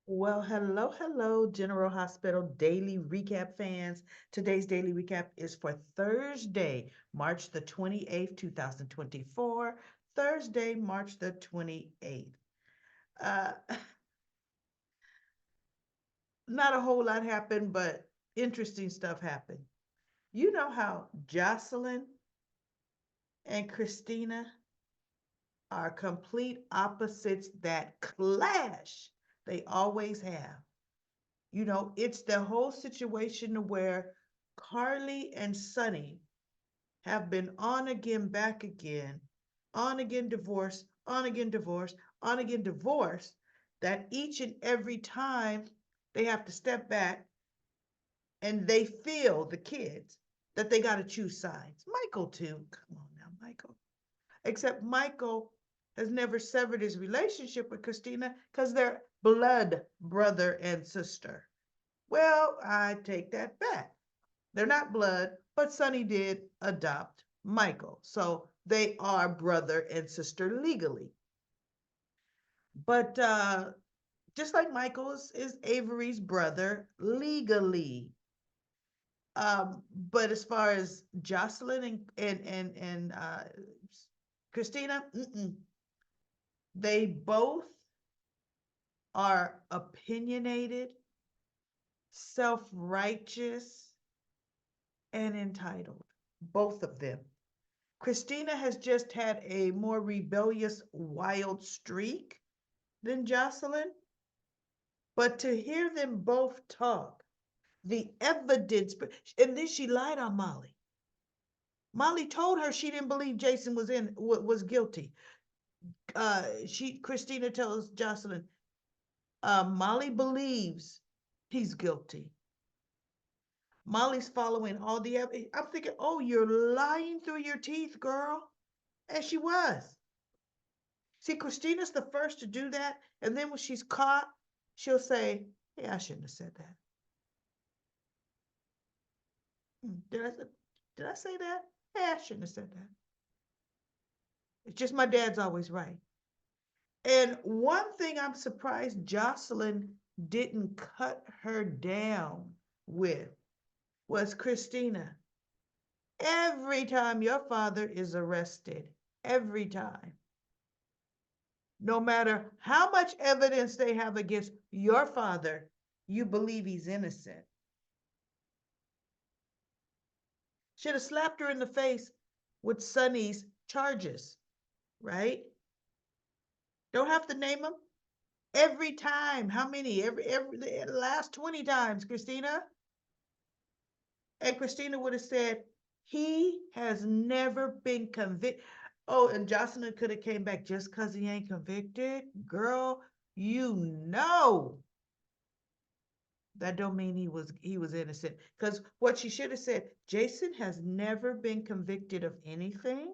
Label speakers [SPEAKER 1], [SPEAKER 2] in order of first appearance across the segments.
[SPEAKER 1] Well, hello, General Hospital Daily Recap fans. Today's daily recap is for Thursday, March the 28th, 2024. Thursday, March the 28th. Uh, Not a whole lot happened, but interesting stuff happened. You know how Jocelyn and Christina are complete opposites that clash. They always have. It's the whole situation where Carly and Sonny have been on again, back again, on again, divorce, on again, divorce, on again, divorce, that each and every time they have to step back and they feel the kids that they got to choose sides. Michael, too. Come on now, Michael. Except Michael has never severed his relationship with Christina because they're blood brother and sister. Well, I take that back. They're not blood, but Sonny did adopt Michael. So they are brother and sister legally. But just like Michael is Avery's brother legally. But as far as Jocelyn and Christina, they both are opinionated, self-righteous, and entitled. Both of them. Christina has just had a more rebellious, wild streak than Jocelyn, but to hear them both talk, the evidence, and then she lied on Molly. Molly told her she didn't believe Jason was guilty. Christina tells Jocelyn, Molly believes he's guilty. Molly's following all the evidence. I'm thinking, oh, you're lying through your teeth, girl. And she was. See, Christina's the first to do that. And then when she's caught, she'll say, hey, I shouldn't have said that. Did I, did I say that? Hey, I shouldn't have said that. It's just my dad's always right. And one thing I'm surprised Jocelyn didn't cut her down with was Christina. Every time your father is arrested, every time, no matter how much evidence they have against your father, you believe he's innocent. Should have slapped her in the face with Sonny's charges, right? Don't have to name them. Every time. How many? Every the last 20 times, Christina. And Christina would have said, he has never been convicted. Oh, and Jocelyn could have came back just because he ain't convicted. Girl, you know that don't mean he was innocent. Because what she should have said, Jason has never been convicted of anything.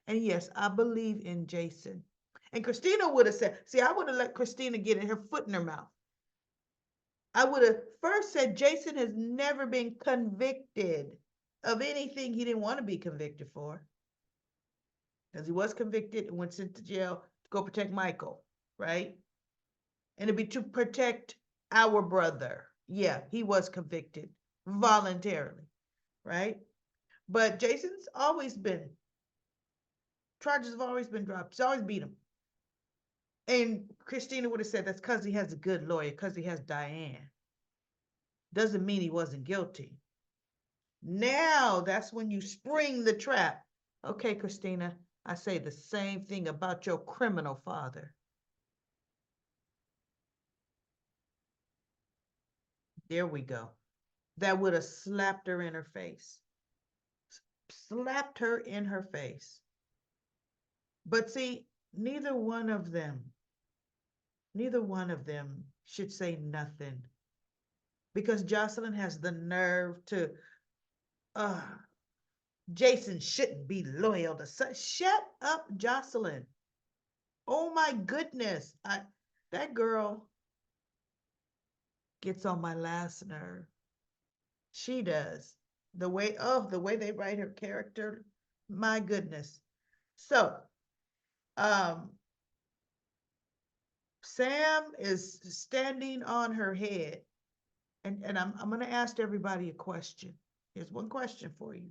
[SPEAKER 1] And yes, I believe in Jason. And Christina would have said, see, I would have let Christina get her foot in her mouth. I would have first said Jason has never been convicted of anything he didn't want to be convicted for. Because he was convicted and went sent to jail to go protect Michael, right? And it'd be to protect our brother. Yeah, he was convicted voluntarily, right? But Jason's always been, charges have always been dropped. He's always beat him. And Christina would have said that's because he has a good lawyer, because he has Diane. Doesn't mean he wasn't guilty. Now that's when you spring the trap. Okay, Christina, I say the same thing about your criminal father. There we go. That would have slapped her in her face. Slapped her in her face. But see, neither one of them should say nothing because Jocelyn has the nerve to, uh, Jason shouldn't be loyal to such. Shut up, Jocelyn. Oh my goodness. That girl gets on my last nerve. She does. The way they write her character, my goodness. So, um, Sam is standing on her head. And I'm going to ask everybody a question. Here's one question for you.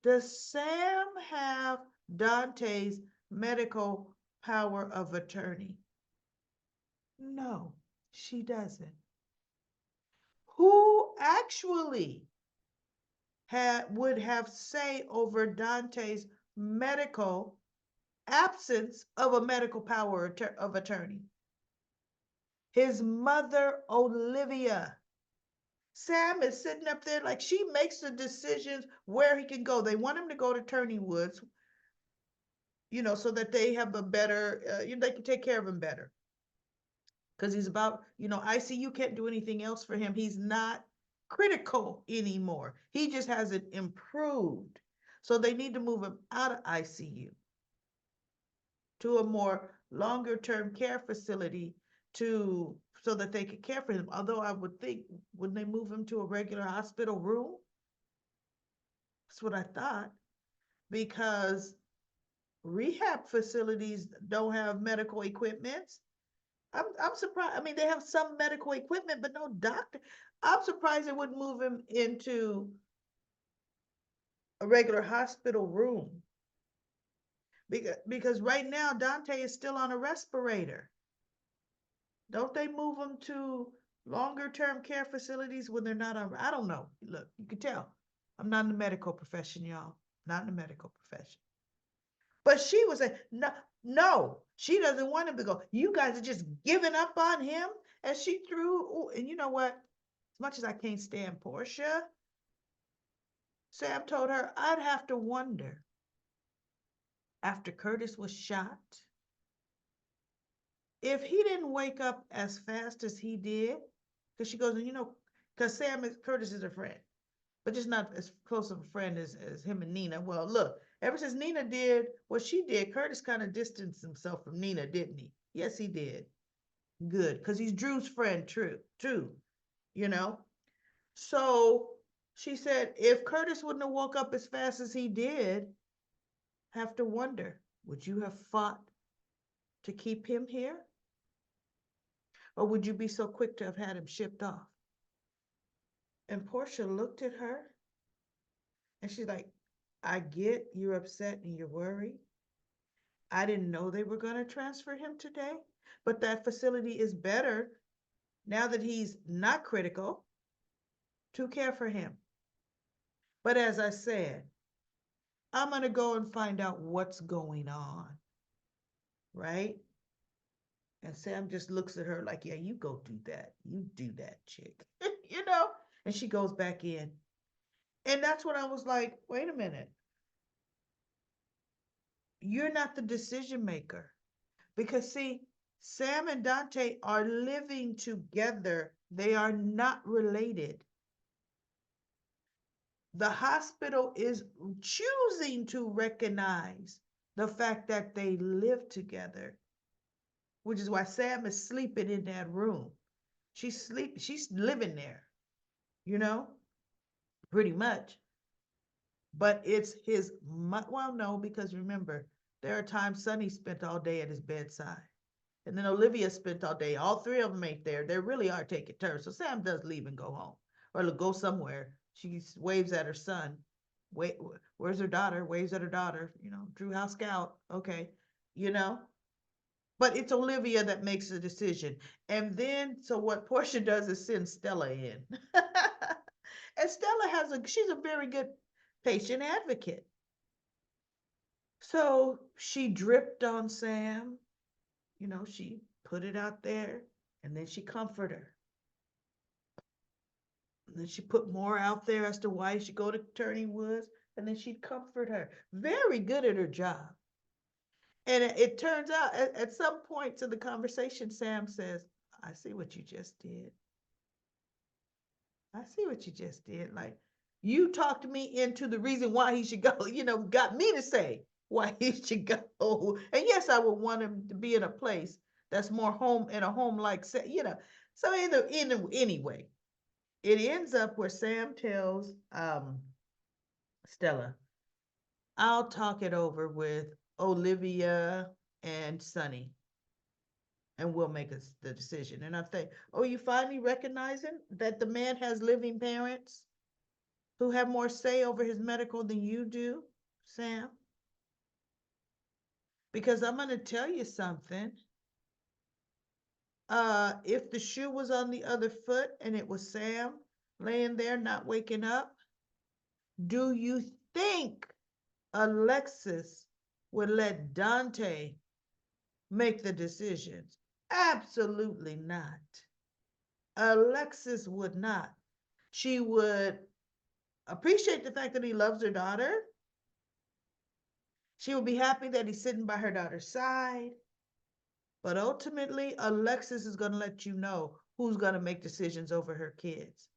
[SPEAKER 1] Does Sam have Dante's medical power of attorney? No, she doesn't. Who actually would have say over Dante's medical absence of a medical power of attorney? His mother, Olivia. Sam is sitting up there like she makes the decisions where he can go. They want him to go to Turning Woods, so that they have a better, they can take care of him better. Because he's about, ICU can't do anything else for him. He's not critical anymore. He just hasn't improved. So they need to move him out of ICU to a more longer term care facility so that they could care for him. Although I would think, wouldn't they move him to a regular hospital room? That's what I thought. Because rehab facilities don't have medical equipment. I'm surprised. I mean, they have some medical equipment, but no doctor. I'm surprised they wouldn't move him into a regular hospital room. Because right now, Dante is still on a respirator. Don't they move them to longer term care facilities when they're not on? I don't know. Look, you can tell. I'm not in the medical profession, y'all. Not in the medical profession. But she was like, no, no, she doesn't want him to go. You guys are just giving up on him. And she threw, ooh, and you know what? As much as I can't stand Portia, Sam told her, I'd have to wonder after Curtis was shot, if he didn't wake up as fast as he did, because she goes, because Curtis is a friend, but just not as close of a friend as him and Nina. Well, look, ever since Nina did what she did, Curtis kind of distanced himself from Nina, didn't he? Yes, he did. Good, because he's Drew's friend, too, you know? So she said, if Curtis wouldn't have woke up as fast as he did, have to wonder, would you have fought to keep him here? Or would you be so quick to have had him shipped off? And Portia looked at her and she's like, I get you're upset and you're worried. I didn't know they were going to transfer him today, but that facility is better now that he's not critical to care for him. But as I said, I'm going to go and find out what's going on, right? And Sam just looks at her like, yeah, you go do that. You do that, chick, And she goes back in. And that's when I was like, wait a minute. You're not the decision maker. Because see, Sam and Dante are living together. They are not related. The hospital is choosing to recognize the fact that they live together, which is why Sam is sleeping in that room. She's living there, pretty much. But it's his, well, no, because remember, there are times Sonny spent all day at his bedside. And then Olivia spent all day. All three of them ain't there. They really are taking turns. So Sam does leave and go home or go somewhere. She waves at her son. Wait, where's her daughter? Waves at her daughter. Drew House Scout. Okay, you know. But it's Olivia that makes the decision. And then, so what Portia does is send Stella in. And Stella she's a very good patient advocate. So she dripped on Sam. She put it out there and then she comforted her. And then she put more out there as to why she go to Turning Woods, and then she'd comfort her. Very good at her job. And it turns out at some point to the conversation, Sam says, I see what you just did. I see what you just did. Like, you talked me into the reason why he should go, got me to say why he should go. And yes, I would want him to be in a place that's more home, in a home like, So anyway, it ends up where Sam tells Stella, I'll talk it over with Olivia and Sonny. and we'll make the decision. And I think, oh, you finally recognizing that the man has living parents who have more say over his medical than you do, Sam? Because I'm going to tell you something. If the shoe was on the other foot and it was Sam laying there not waking up, do you think Alexis would let Dante make the decisions? Absolutely not. Alexis would not. She would appreciate the fact that he loves her daughter. She would be happy that he's sitting by her daughter's side. But ultimately, Alexis is going to let you know who's going to make decisions over her kids.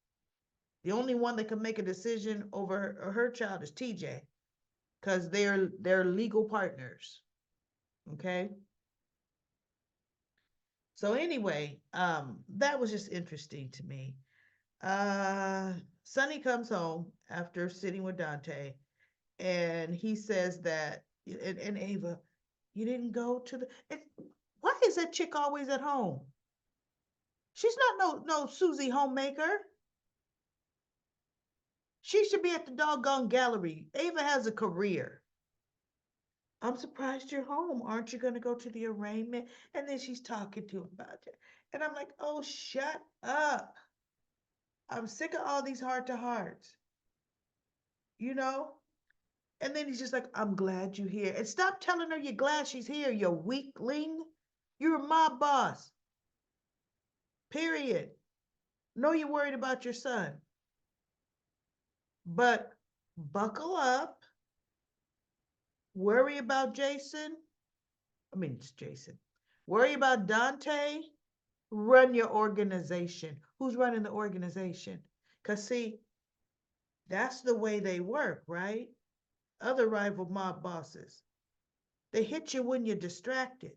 [SPEAKER 1] The only one that can make a decision over her child is TJ, because they're legal partners. Okay. So anyway, that was just interesting to me. Sonny comes home after sitting with Dante, and he says that, and Ava, you didn't go to the. Why is that chick always at home? She's not no Susie homemaker. She should be at the doggone gallery. Ava has a career. I'm surprised you're home. Aren't you going to go to the arraignment? And then she's talking to him about it. And I'm like, oh, shut up. I'm sick of all these heart to hearts, you know? And then he's just like, I'm glad you're here. And stop telling her you're glad she's here, you weakling. You're my boss. Period. Know you're worried about your son. But buckle up. Worry about Jason. It's Jason. Worry about Dante. Run your organization. Who's running the organization? Because, see, that's the way they work, right? Other rival mob bosses. They hit you when you're distracted.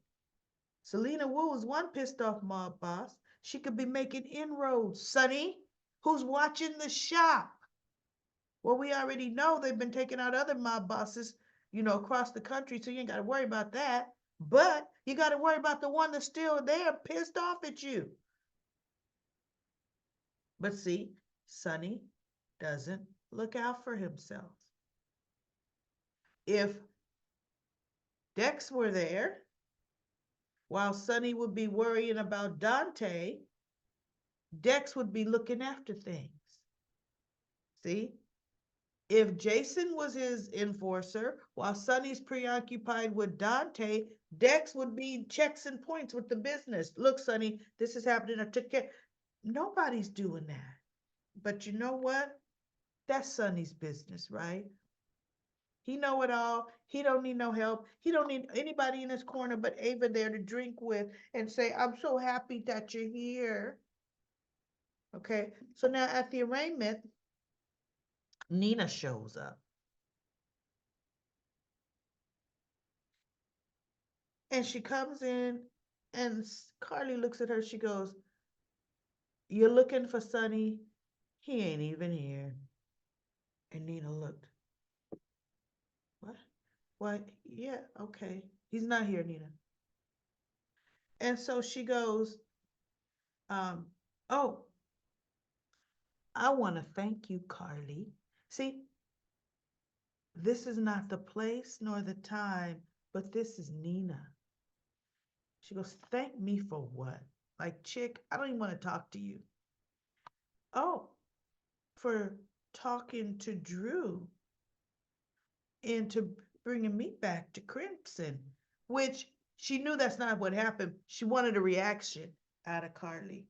[SPEAKER 1] Selena Wu is one pissed off mob boss. She could be making inroads. Sonny, who's watching the shop? Well, we already know they've been taking out other mob bosses, across the country, so you ain't got to worry about that. But you got to worry about the one that's still there, pissed off at you. But see, Sonny doesn't look out for himself. If Dex were there, while Sonny would be worrying about Dante, Dex would be looking after things. See? If Jason was his enforcer, while Sonny's preoccupied with Dante, Dex would be checks and points with the business. Look, Sonny, this is happening. I took care. Nobody's doing that. But you know what? That's Sonny's business, right? He know it all. He don't need no help. He don't need anybody in his corner but Ava there to drink with and say, I'm so happy that you're here. Okay. So now at the arraignment, Nina shows up. And she comes in and Carly looks at her. She goes, you're looking for Sonny? He ain't even here. And Nina looked. What? What? Yeah, okay. He's not here, Nina. And so she goes, oh, I want to thank you, Carly. See, this is not the place nor the time, but this is Nina. She goes, thank me for what? Like, chick, I don't even want to talk to you. Oh, for talking to Drew into bringing me back to Crimson, which she knew that's not what happened. She wanted a reaction out of Carly.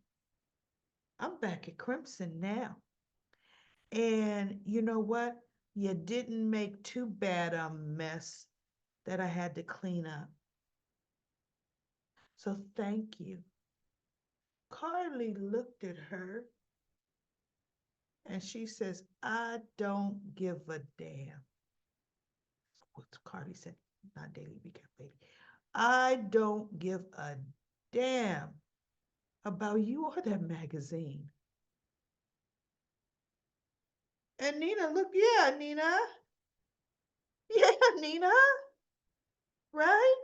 [SPEAKER 1] I'm back at Crimson now. And you know what? You didn't make too bad a mess that I had to clean up. So thank you. Carly looked at her and she says, I don't give a damn. What Carly said, not daily recap, baby. I don't give a damn about you or that magazine. And Nina looked, yeah, Nina. Yeah, Nina. Right?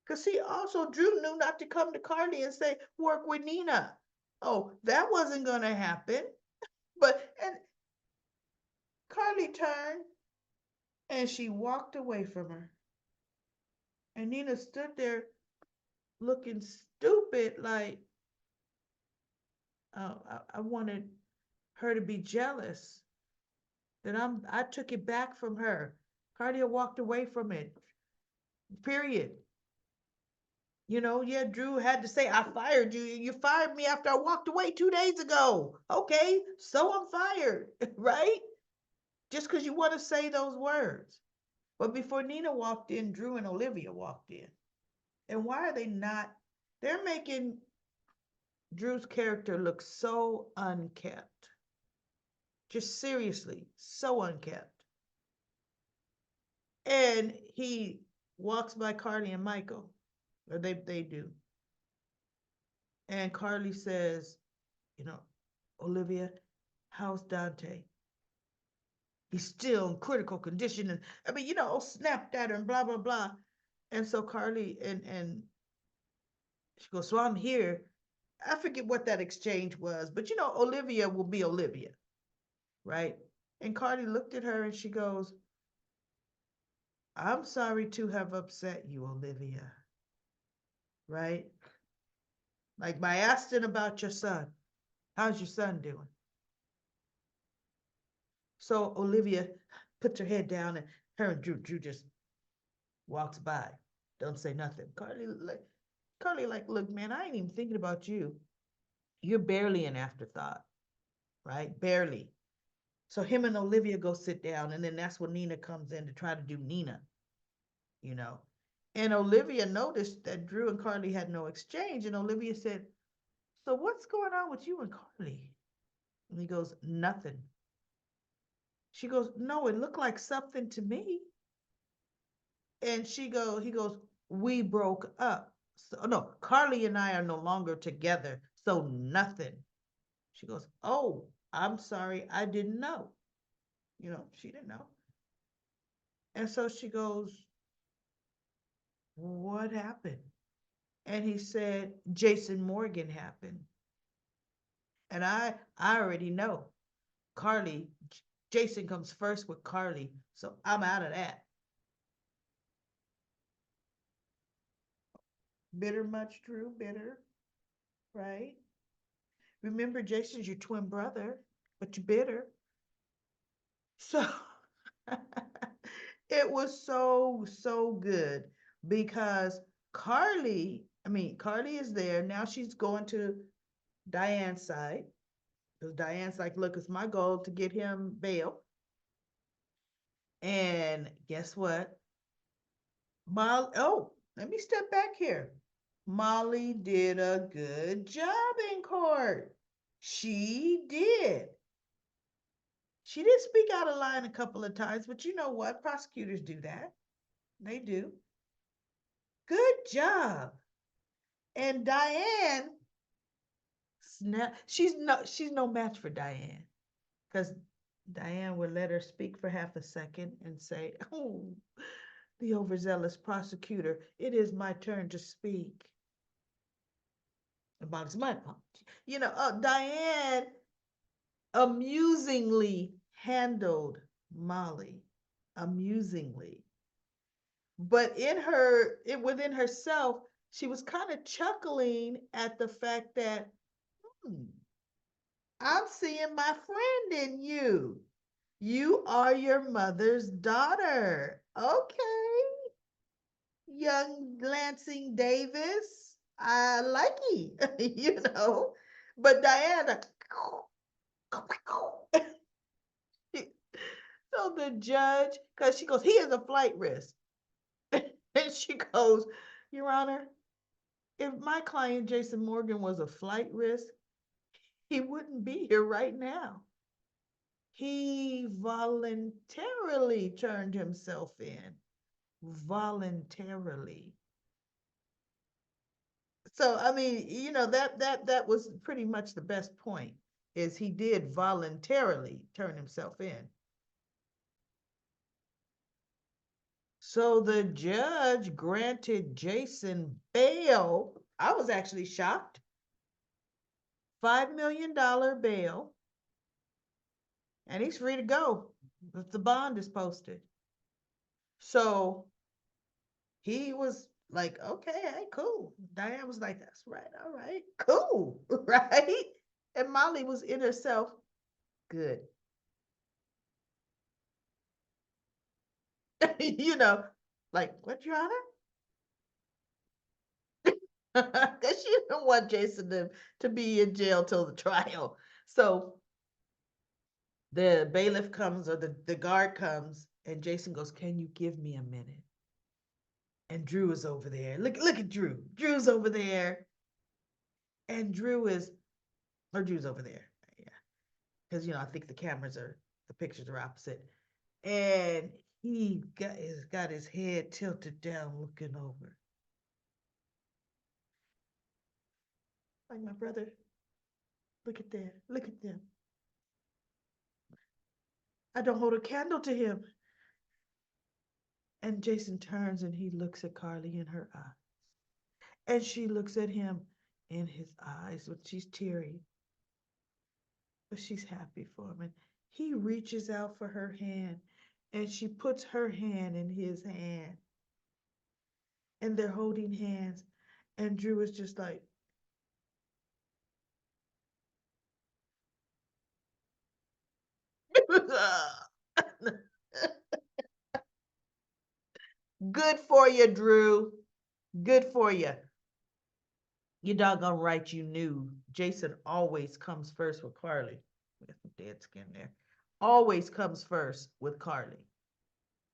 [SPEAKER 1] Because see, also Drew knew not to come to Carly and say, work with Nina. Oh, that wasn't going to happen. And Carly turned and she walked away from her. And Nina stood there looking stupid, like, oh, I wanted her to be jealous that I took it back from her. Carly walked away from it. Period. Yeah, Drew had to say, I fired you. You fired me after I walked away 2 days ago. Okay, so I'm fired, right? Just because you want to say those words. But before Nina walked in, Drew and Olivia walked in. And why are they not? They're making Drew's character look so unkept. Just seriously, so unkept. And he walks by Carly and Michael, or they do. And Carly says, you know, Olivia, how's Dante? He's still in critical condition. And I mean, snapped at her and blah, blah, blah. And so Carly and she goes, so I'm here. I forget what that exchange was, but Olivia will be Olivia, right? And Carly looked at her and she goes, I'm sorry to have upset you, Olivia, right? Like by asking about your son. How's your son doing? So Olivia puts her head down and her and Drew just walks by. Don't say nothing. Carly, look, man, I ain't even thinking about you. You're barely an afterthought, right? Barely. So him and Olivia go sit down, and then that's when Nina comes in to try to do Nina, you know. And Olivia noticed that Drew and Carly had no exchange, and Olivia said, so what's going on with you and Carly? And he goes, nothing. She goes, no, it looked like something to me. And he goes, we broke up. So, no, Carly and I are no longer together. So nothing. She goes, oh, I'm sorry. I didn't know. She didn't know. And so she goes, what happened? And he said, Jason Morgan happened. And I already know. Carly, Jason comes first with Carly. So I'm out of that. Bitter much, Drew? Bitter, right? Remember, Jason's your twin brother, but you're bitter. So it was so good because Carly is there. Now she's going to Diane's side because Diane's like, look, it's my goal to get him bail. And guess what? Let me step back here. Molly did a good job in court. She did. She did speak out of line a couple of times, but you know what? Prosecutors do that. They do. Good job. And Diane, she's no match for Diane because Diane would let her speak for half a second and say, "Oh, the overzealous prosecutor, it is my turn to speak about his money." Diane amusingly handled Molly, amusingly. But within herself, she was kind of chuckling at the fact that I'm seeing my friend in you. You are your mother's daughter. Okay, young Lansing Davis. I like you. But Diana, so the judge, because she goes, he is a flight risk. And she goes, Your Honor, if my client Jason Morgan was a flight risk, he wouldn't be here right now. He voluntarily turned himself in. Voluntarily. So I mean, that was pretty much the best point, is he did voluntarily turn himself in. So the judge granted Jason bail. I was actually shocked. $5 million bail, and he's free to go if the bond is posted. So he was like, okay, hey, cool. Diane was like, that's right, all right, cool, right? And Molly was in herself, good. you know, like, what, Your Honor? Because she didn't want Jason to be in jail till the trial. So the bailiff comes, or the guard comes, and Jason goes, can you give me a minute? And Drew is over there. Look at Drew. Drew's over there. And Drew's over there. Yeah. Because, I think the pictures are opposite. And got his head tilted down looking over. Like, my brother, look at that. Look at them. I don't hold a candle to him. And Jason turns and he looks at Carly in her eye. And she looks at him in his eyes, but she's teary. But she's happy for him. And he reaches out for her hand, and she puts her hand in his hand. And they're holding hands. And Drew is just like, good for you, Drew. Good for you. You doggone right you knew. Jason always comes first with Carly. We got some dead skin there. Always comes first with Carly.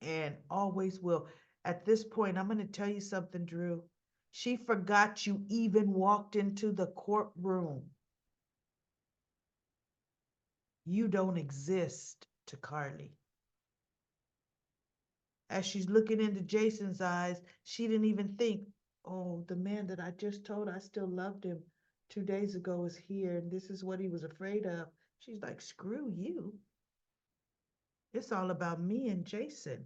[SPEAKER 1] And always will. At this point, I'm going to tell you something, Drew. She forgot you even walked into the courtroom. You don't exist to Carly. As she's looking into Jason's eyes, she didn't even think, oh, the man that I just told I still loved him 2 days ago is here, and this is what he was afraid of. She's like, screw you. It's all about me and Jason,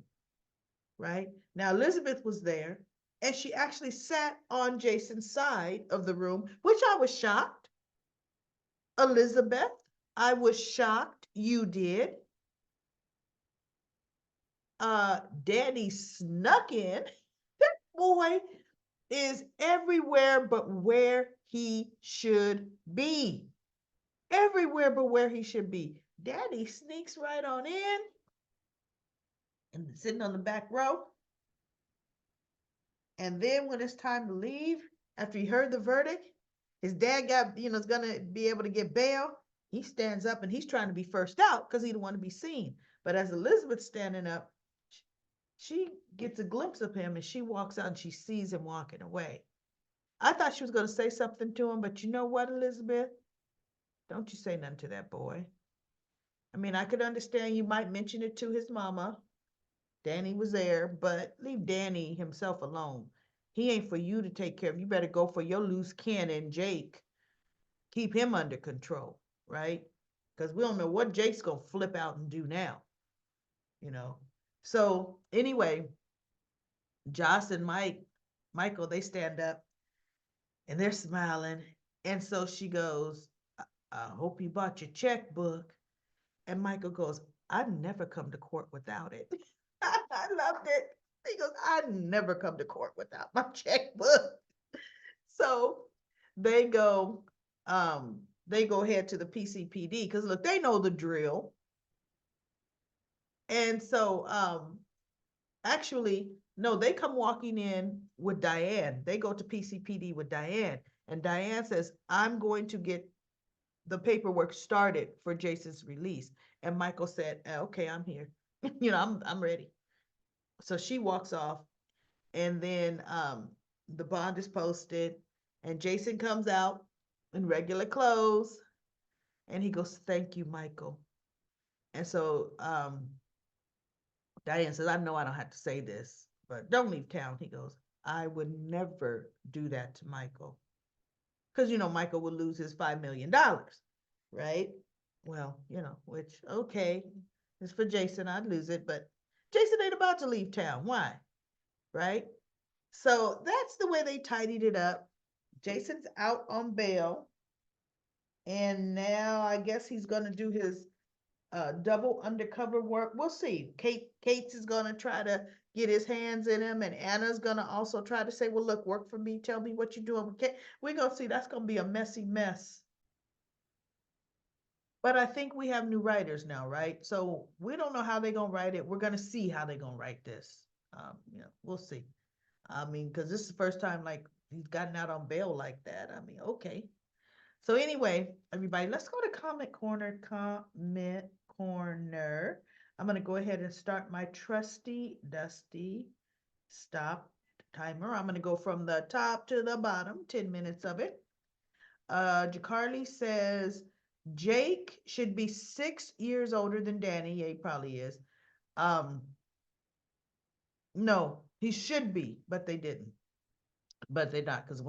[SPEAKER 1] right? Now, Elizabeth was there, and she actually sat on Jason's side of the room, which I was shocked. Elizabeth, I was shocked you did. Danny snuck in. That boy is everywhere but where he should be. Everywhere but where he should be. Daddy sneaks right on in and sitting on the back row. And then when it's time to leave, after he heard the verdict, his dad is gonna be able to get bail. He stands up and he's trying to be first out because he didn't want to be seen. But as Elizabeth's standing up, she gets a glimpse of him and she walks out and she sees him walking away. I thought she was going to say something to him, but you know what, Elizabeth? Don't you say nothing to that boy. I mean, I could understand you might mention it to his mama. Danny was there, but leave Danny himself alone. He ain't for you to take care of. You better go for your loose cannon, Jake. Keep him under control, right? Because we don't know what Jake's going to flip out and do now, you know. So anyway, Joss and Michael, they stand up and they're smiling. And so she goes, I hope you bought your checkbook. And Michael goes, I never come to court without it. I loved it. He goes, I never come to court without my checkbook. So they go, they go head to the PCPD because look, they know the drill. And so actually, no, they come walking in with Diane. They go to PCPD with Diane. And Diane says, I'm going to get the paperwork started for Jason's release. And Michael said, okay, I'm here. I'm ready. So she walks off, and then the bond is posted, and Jason comes out in regular clothes, and he goes, thank you, Michael. And so Diane says, I know I don't have to say this, but don't leave town. He goes, I would never do that to Michael. Because, Michael would lose his $5 million, right? Well, which, okay, it's for Jason, I'd lose it, but Jason ain't about to leave town. Why? right? So that's the way they tidied it up. Jason's out on bail, and now I guess he's going to do his double undercover work. We'll see. Kate's is going to try to get his hands in him, and Anna's going to also try to say, well, look, work for me. Tell me what you're doing with Kate. We're going to see. That's going to be a messy mess. But I think we have new writers now, right? So we don't know how they're going to write it. We're going to see how they're going to write this. We'll see. I mean, because this is the first time like he's gotten out on bail like that. I mean, okay. So anyway, everybody, let's go to comment corner. Comment corner. I'm gonna go ahead and start my trusty dusty stop timer. I'm gonna go from the top to the bottom, 10 minutes of it. Jacarly says Jake should be 6 years older than Danny. Yeah, he probably is. Um, no, he should be, but they didn't. But they're not, because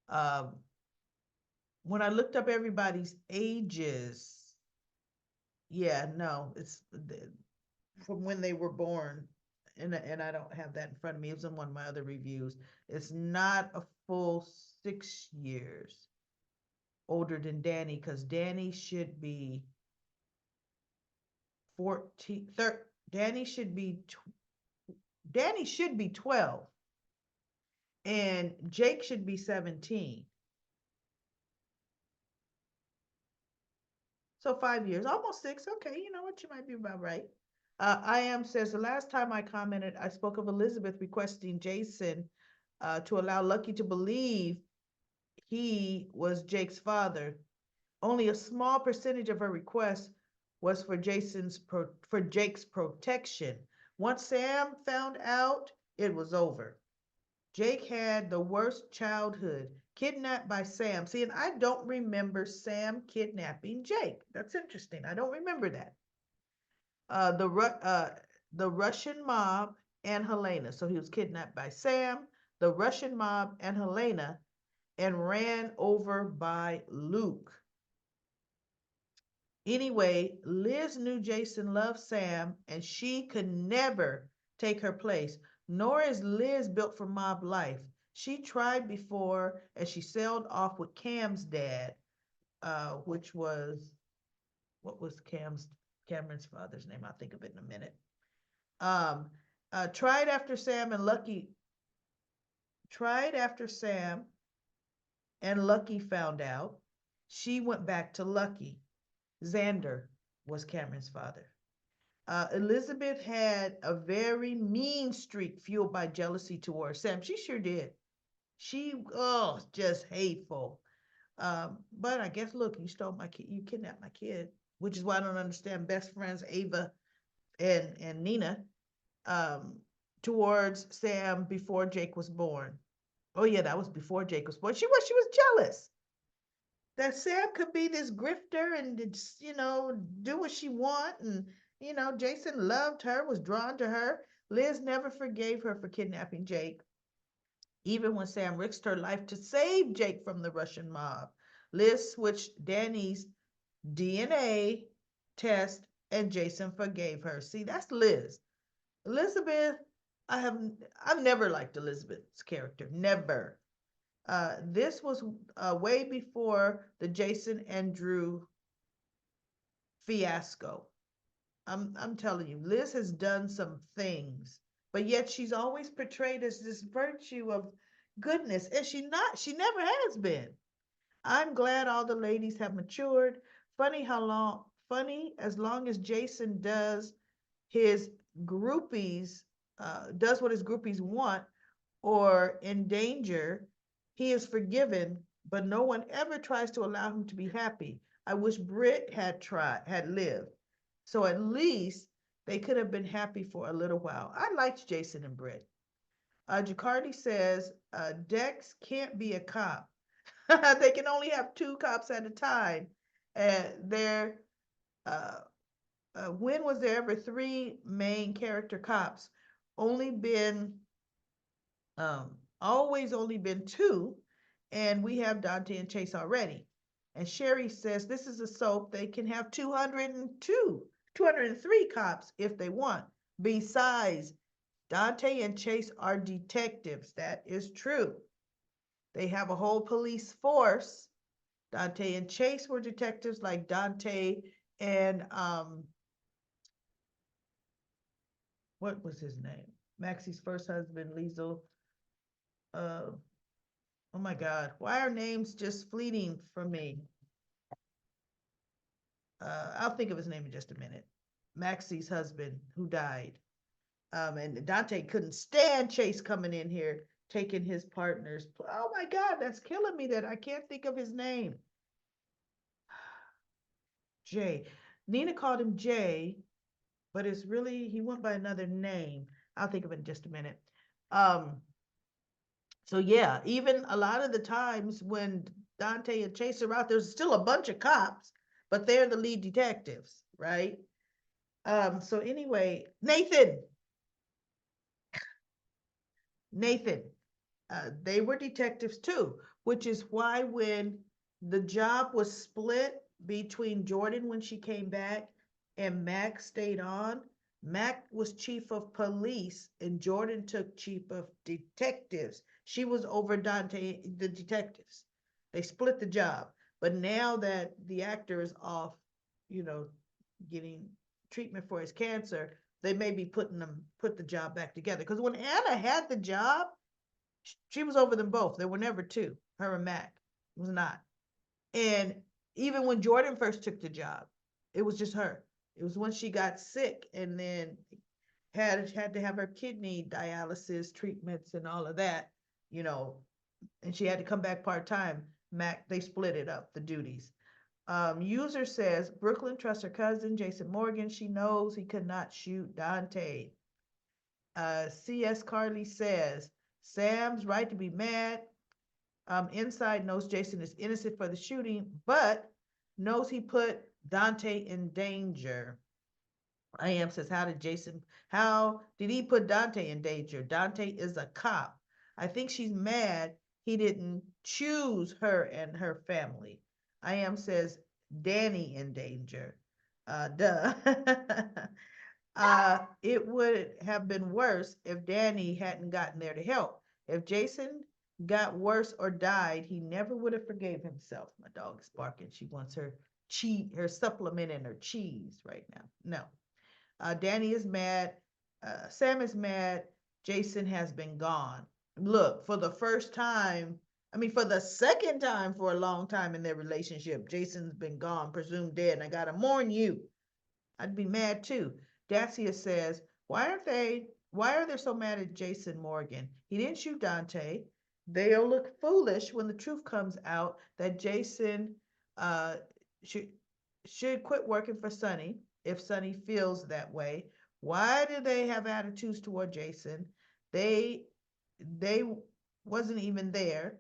[SPEAKER 1] um when I looked up everybody's ages, yeah, no, it's from when they were born, and I don't have that in front of me. It's in one of my other reviews. It's not a full 6 years older than Danny, because Danny should be 14. Danny should be Danny should be 12, and Jake should be 17. So 5 years, almost six. Okay, you know what? You might be about right. I am says the last time I commented, I spoke of Elizabeth requesting Jason to allow Lucky to believe he was Jake's father. Only a small percentage of her request was for for Jake's protection. Once Sam found out, it was over. Jake had the worst childhood, kidnapped by Sam. See, and I don't remember Sam kidnapping Jake. That's interesting. I don't remember that. Uh, the the Russian mob and Helena. So he was kidnapped by Sam, the Russian mob, and Helena, and ran over by Luke. Anyway, Liz knew Jason loved Sam, and she could never take her place, nor is Liz built for mob life. She tried before, and she sailed off with Cam's dad, which was, what was Cameron's father's name? I'll think of it in a minute. Um, tried after Sam and Lucky, tried after Sam and Lucky found out. She went back to Lucky. Xander was Cameron's father. Elizabeth had a very mean streak fueled by jealousy towards Sam. She sure did. She, oh, just hateful. But I guess, look, you stole my kid, you kidnapped my kid, which is why I don't understand best friends Ava and Nina um, towards Sam before Jake was born. Oh yeah, that was before Jake was born. She was jealous that Sam could be this grifter and just, do what she want, and Jason loved her, was drawn to her. Liz never forgave her for kidnapping Jake, even when Sam risked her life to save Jake from the Russian mob. Liz switched Danny's DNA test, and Jason forgave her. See, that's Liz. Elizabeth, I have I've never liked Elizabeth's character. Never. This was way before the Jason and Drew fiasco. I'm telling you, Liz has done some things, but yet she's always portrayed as this virtue of goodness, and she never has been. I'm glad all the ladies have matured. Funny as long as Jason his groupies, does what his groupies want, or in danger, he is forgiven, but no one ever tries to allow him to be happy. I wish Britt had lived. So at least they could have been happy for a little while. I liked Jason and Britt. Jacardi says, Dex can't be a cop. They can only have two cops at a time. And uh, when was there ever three main character cops? Only been always only been two, and we have Dante and Chase already. And Sherry says this is a soap. They can have 203 cops if they want, besides Dante and Chase are detectives. That is true. They have a whole police force. Dante and Chase were detectives, like Dante and what was his name? Maxie's first husband, Liesel. Uh, oh my God, why are names just fleeting from me? I'll think of his name in just a minute. Maxie's husband who died. And Dante couldn't stand Chase coming in here taking his partner's. Oh my God, that's killing me that I can't think of his name. Jay. Nina called him Jay, but it's really, he went by another name. I'll think of it in just a minute. Um, so yeah, even a lot of the times when Dante and Chase are out, there's still a bunch of cops, but they're the lead detectives, right? So anyway, Nathan, they were detectives too, which is why when the job was split between Jordan when she came back and Mac stayed on, Mac was chief of police and Jordan took chief of detectives. She was over Dante, the detectives. They split the job. But now that the actor is off, you know, getting treatment for his cancer, they may be put the job back together. Because when Anna had the job, she was over them both. There were never two, her and Mac. It was not. And even when Jordan first took the job, it was just her. It was when she got sick and then had to have her kidney dialysis treatments and all of that, you know, and she had to come back part-time. Mac, they split it up, the duties. User says Brooklyn trusts her cousin, Jason Morgan. She knows he could not shoot Dante. CS Carly says Sam's right to be mad. Inside knows Jason is innocent for the shooting, but knows he put Dante in danger. I am says, how did he put Dante in danger? Dante is a cop. I think she's mad he didn't choose her and her family. I am says, Danny in danger. Duh. It would have been worse if Danny hadn't gotten there to help. If Jason got worse or died, he never would have forgave himself. My dog is barking. She wants her supplement and her cheese right now. No. Danny is mad. Sam is mad. Jason has been gone. Look, for the first time, I mean, for the second time for a long time in their relationship, Jason's been gone, presumed dead. And I gotta mourn you. I'd be mad too. Dacia says, why are they so mad at Jason Morgan? He didn't shoot Dante. They'll look foolish when the truth comes out that Jason uh, should, should quit working for Sonny if Sonny feels that way. Why do they have attitudes toward Jason? They they wasn't even there.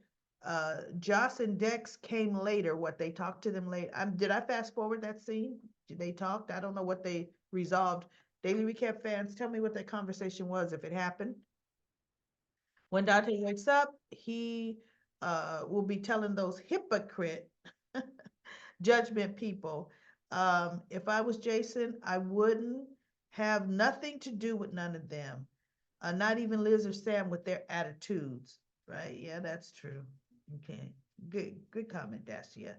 [SPEAKER 1] Joss and Dex came later. What they talked to them later. Did I fast forward that scene? Did they talked? I don't know what they resolved. Daily Recap fans, tell me what that conversation was if it happened. When Dante wakes up, he will be telling those hypocrite judgment people, if I was Jason, I wouldn't have nothing to do with none of them. Not even Liz or Sam with their attitudes, right? Yeah, that's true. Okay, good comment, Dacia.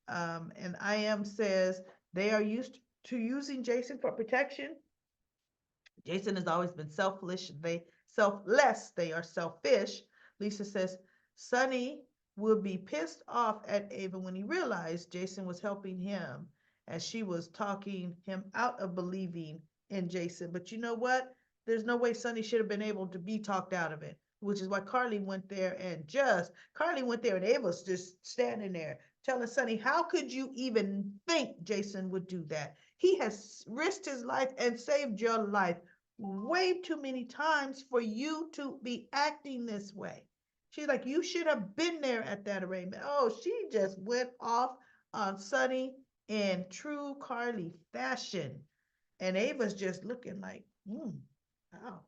[SPEAKER 1] And I am says they are used to using Jason for protection. Jason has always been selfless, they are selfish. Lisa says Sonny will be pissed off at Ava when he realized Jason was helping him as she was talking him out of believing in Jason. But you know what? There's no way Sonny should have been able to be talked out of it, which is why Carly went there and Ava was just standing there telling Sonny, how could you even think Jason would do that? He has risked his life and saved your life way too many times for you to be acting this way. She's like, you should have been there at that arraignment. Oh, she just went off on Sonny in true Carly fashion. And Ava's just looking like, oh,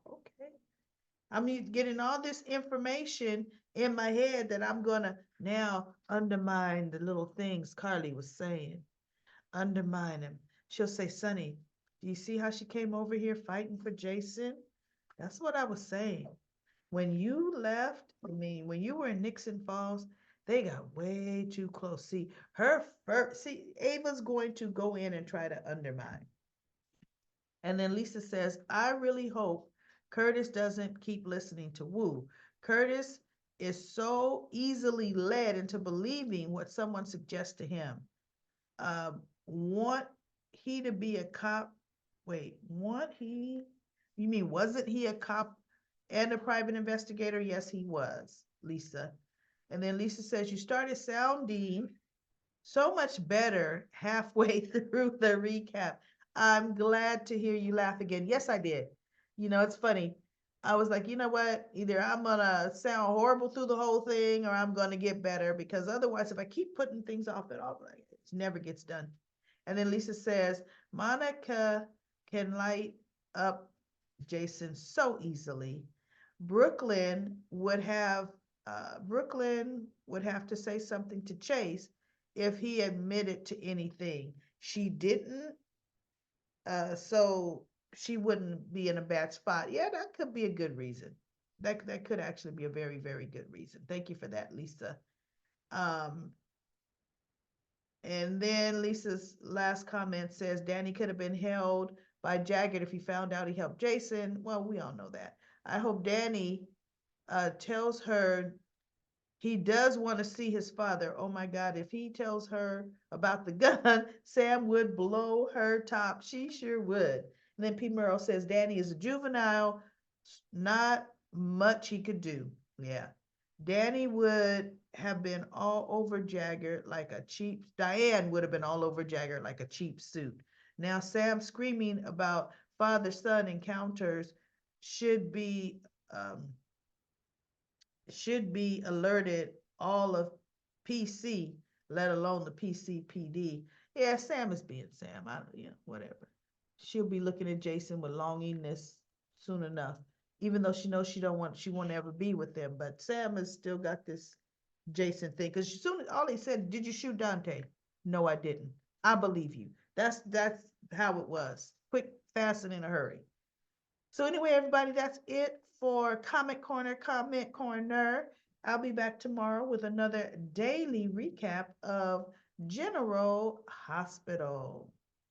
[SPEAKER 1] okay. I'm getting all this information in my head that I'm going to now undermine the little things Carly was saying. Undermine him. She'll say, Sonny, do you see how she came over here fighting for Jason? That's what I was saying. When you left, I mean, when you were in Nixon Falls, they got way too close. See, her first, see, Ava's going to go in and try to undermine. And then Lisa says, I really hope Curtis doesn't keep listening to Wu. Curtis is so easily led into believing what someone suggests to him. Want he to be a cop? Wait, want he? You mean, wasn't he a cop and a private investigator? Yes, he was, Lisa. And then Lisa says, you started sounding so much better halfway through the recap. I'm glad to hear you laugh again. Yes, I did. It's funny. I was like, you know what? Either I'm gonna sound horrible through the whole thing or I'm gonna get better because otherwise, if I keep putting things off and off, like, it never gets done. And then Lisa says, Monica can light up Jason so easily. Brooklyn would have Brooklyn would have to say something to Chase if he admitted to anything. She didn't, so she wouldn't be in a bad spot. Yeah, that could be a good reason. That could actually be a very, very good reason. Thank you for that, Lisa. Um, and then Lisa's last comment says Danny could have been held by Jagged if he found out he helped Jason. Well, we all know that. I hope Danny tells her he does want to see his father. Oh my God, if he tells her about the gun, Sam would blow her top. She sure would. And then P. Merle says Danny is a juvenile, not much he could do. Yeah. Danny would have been all over Jagger like a cheap, Diane would have been all over Jagger like a cheap suit. Now Sam screaming about father-son encounters should be um, should be alerted all of PC, let alone the PCPD. Yeah, Sam is being Sam. Whatever. She'll be looking at Jason with longingness soon enough, even though she knows she won't ever be with them. But Sam has still got this Jason thing because soon as all he said, "Did you shoot Dante?" No, I didn't. I believe you. That's how it was. Quick, fast, and in a hurry. So anyway, everybody, that's it for Comment Corner. I'll be back tomorrow with another daily recap of General Hospital.